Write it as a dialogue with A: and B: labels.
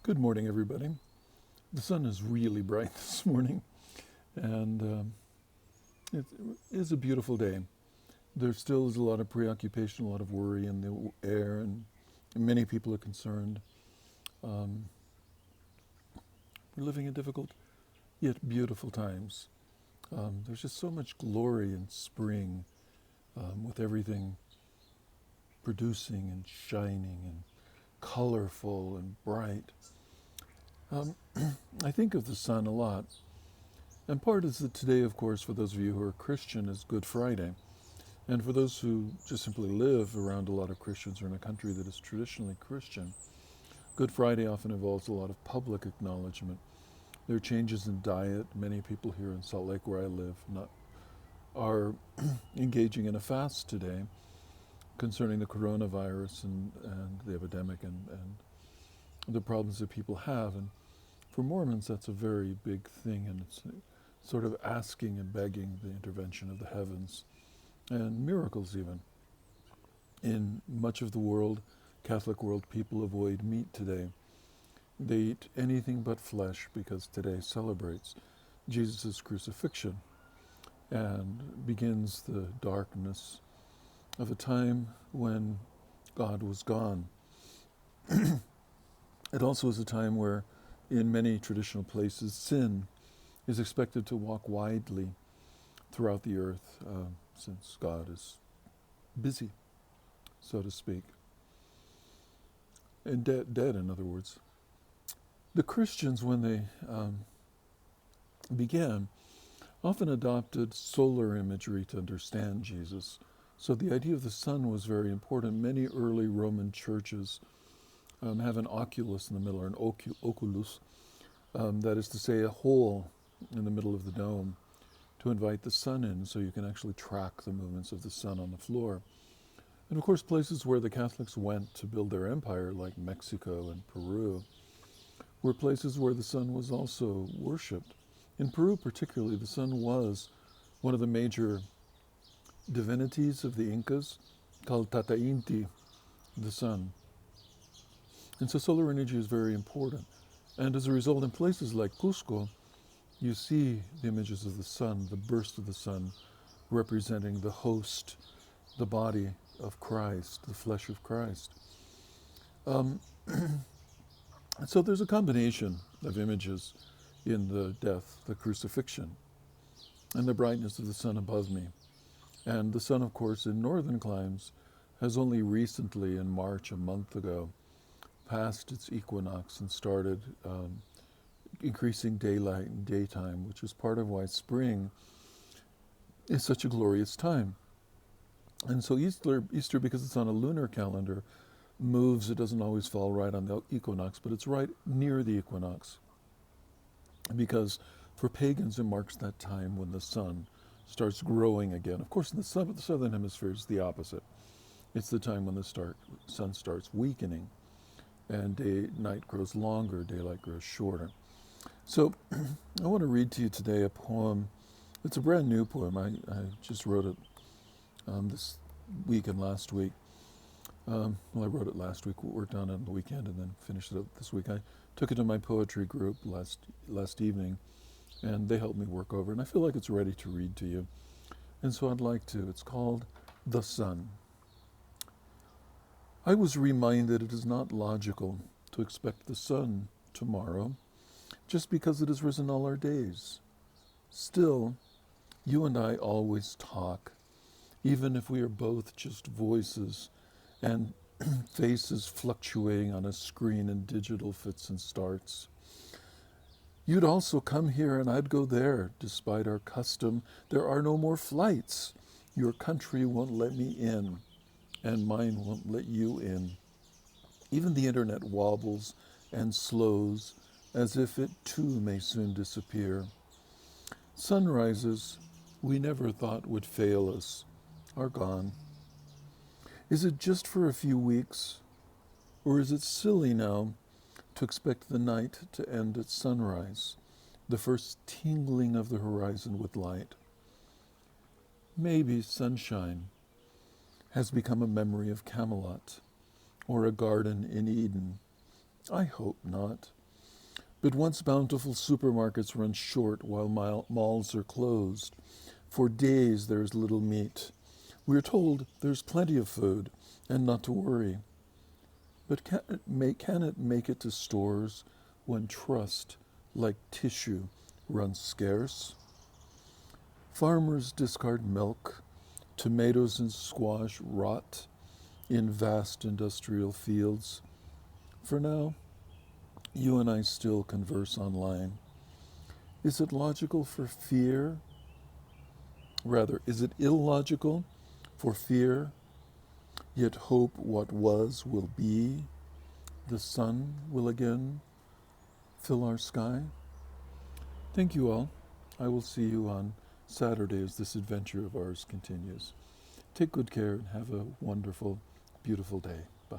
A: Good morning, everybody. The sun is really bright this morning, and it is a beautiful day. There still is a lot of preoccupation, a lot of worry in the air, and many people are concerned. Um, we're living in difficult yet beautiful times. There's just so much glory in spring, with everything producing and shining and colorful and bright. I think of the sun a lot. And part is that today, of course, for those of you who are Christian, is Good Friday. And for those who just simply live around a lot of Christians or in a country that is traditionally Christian, Good Friday often involves a lot of public acknowledgement. There are changes in diet. Many people here in Salt Lake, where I live, are engaging in a fast today concerning the coronavirus and the epidemic and the problems that people have. And for Mormons, that's a very big thing, and it's sort of asking and begging the intervention of the heavens and miracles even. In much of the world, Catholic world, people avoid meat today. They eat anything but flesh because today celebrates Jesus' crucifixion and begins the darkness of a time when God was gone. It also is a time where, in many traditional places, sin is expected to walk widely throughout the earth, since God is busy, so to speak, and dead, in other words. The Christians, when they began, often adopted solar imagery to understand Jesus. So the idea of the sun was very important. Many early Roman churches have an oculus in the middle, or an oculus, that is to say a hole in the middle of the dome to invite the sun in so you can actually track the movements of the sun on the floor. And of course, places where the Catholics went to build their empire, like Mexico and Peru, were places where the sun was also worshipped. In Peru particularly, the sun was one of the major divinities of the Incas, called Tata Inti, the sun. And so solar energy is very important. And as a result, in places like Cusco, you see the images of the sun, the burst of the sun, representing the host, the body of Christ, the flesh of Christ. So there's a combination of images in the death, the crucifixion, and the brightness of the sun above me. And the sun, of course, in northern climes, has only recently, in March, a month ago, passed its equinox and started increasing daylight and daytime, which is part of why spring is such a glorious time. And so Easter, because it's on a lunar calendar, moves. It doesn't always fall right on the equinox, but it's right near the equinox. Because for pagans, it marks that time when the sun starts growing again. Of course, in the southern hemisphere, it's the opposite. It's the time when the sun starts weakening, and night grows longer, daylight grows shorter. So I want to read to you today a poem. It's a brand new poem. I just wrote it this week and last week. I wrote it last week, worked on it on the weekend, and then finished it up this week. I took it to my poetry group last evening, and they helped me work over it, and I feel like it's ready to read to you. And so I'd like to. It's called The Sun. I was reminded it is not logical to expect the sun tomorrow just because it has risen all our days. Still, you and I always talk, even if we are both just voices and faces fluctuating on a screen in digital fits and starts. You'd also come here and I'd go there, despite our custom. There are no more flights. Your country won't let me in, and mine won't let you in. Even the internet wobbles and slows as if it too may soon disappear. Sunrises we never thought would fail us are gone. Is it just for a few weeks, or is it silly now to expect the night to end at sunrise, the first tingling of the horizon with light? Maybe sunshine has become a memory of Camelot or a garden in Eden. I hope not. But once bountiful supermarkets run short while malls are closed, for days there is little meat. We are told there's plenty of food and not to worry. But can it make it to stores when trust, like tissue, runs scarce? Farmers discard milk, tomatoes and squash rot in vast industrial fields. For now, you and I still converse online. Is it logical for fear? Rather, is it illogical for fear, yet hope what was will be? The sun will again fill our sky? Thank you all. I will see you on Saturday as this adventure of ours continues. Take good care and have a wonderful, beautiful day. Bye.